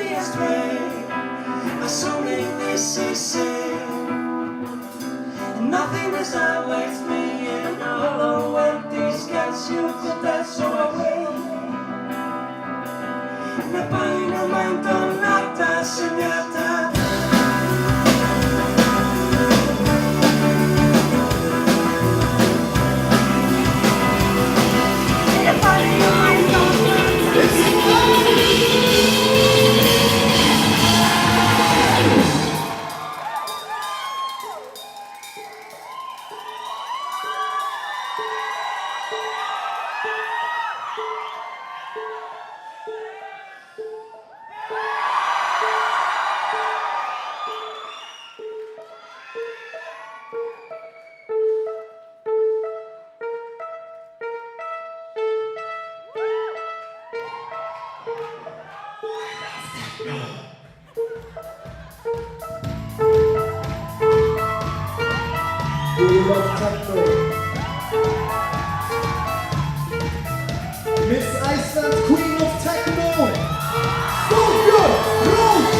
me astray. My soulmateness is sin. Nothingness awaits me in a hollow empty sketch. You put that so away. Na paina nata senyata. Miss Iceland, Queen of Techno. So good. Rose.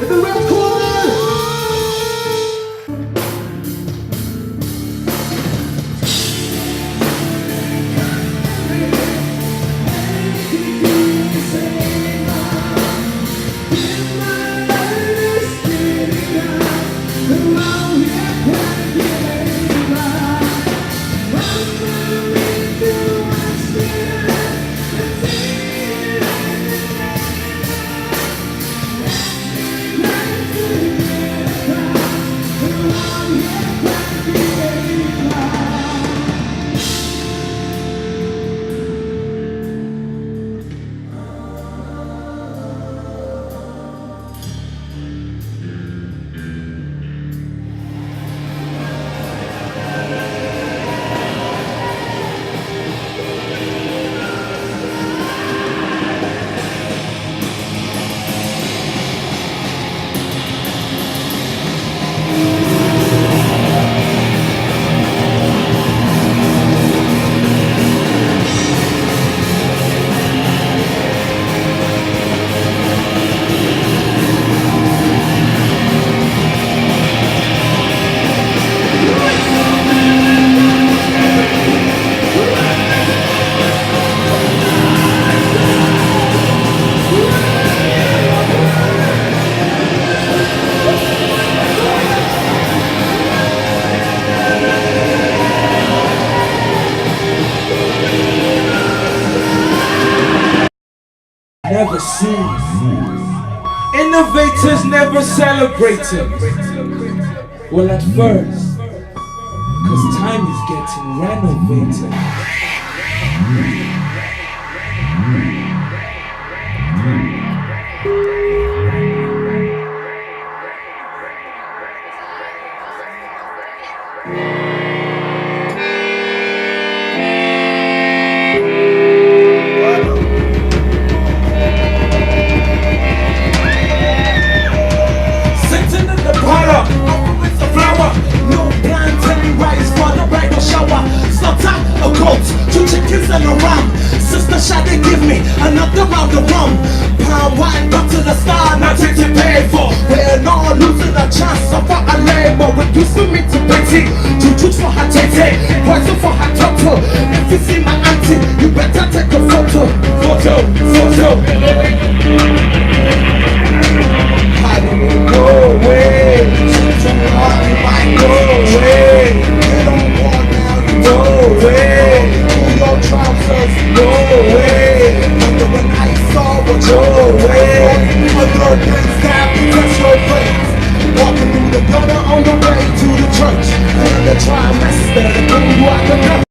In the red corner. Never seen. Innovators never celebrated. Well, at first, cause time is getting renovated. Sister Shadi, give me another round of rum. Pound wine, up to the star, nothing to pay for. We're not losing a chance of what I labor. When you see me to Betty, juju for her tete, poison for her toto. If you see my auntie, you better take a photo. Photo. How did it go away? Too hard, you might go away. You don't want now, you go away. Your trousers, go away. Wonder when I saw what go away. A third place down, press your place. Walking through the gutter on the way to the church. And the trimester, the boom, you out the gutter.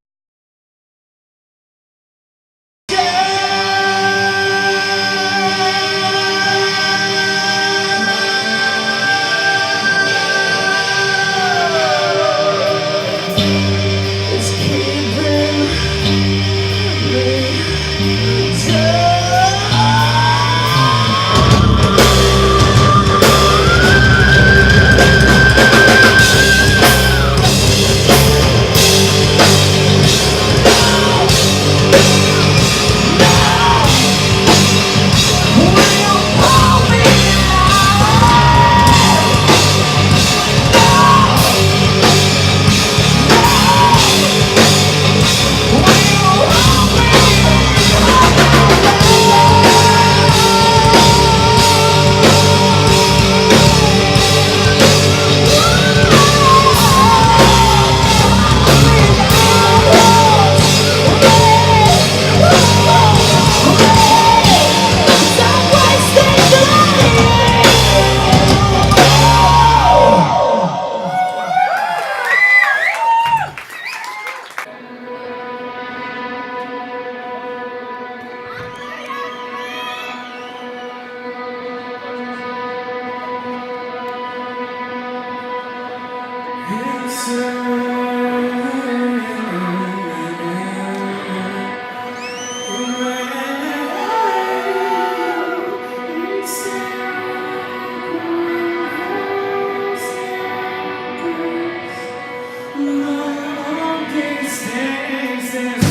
Long distance.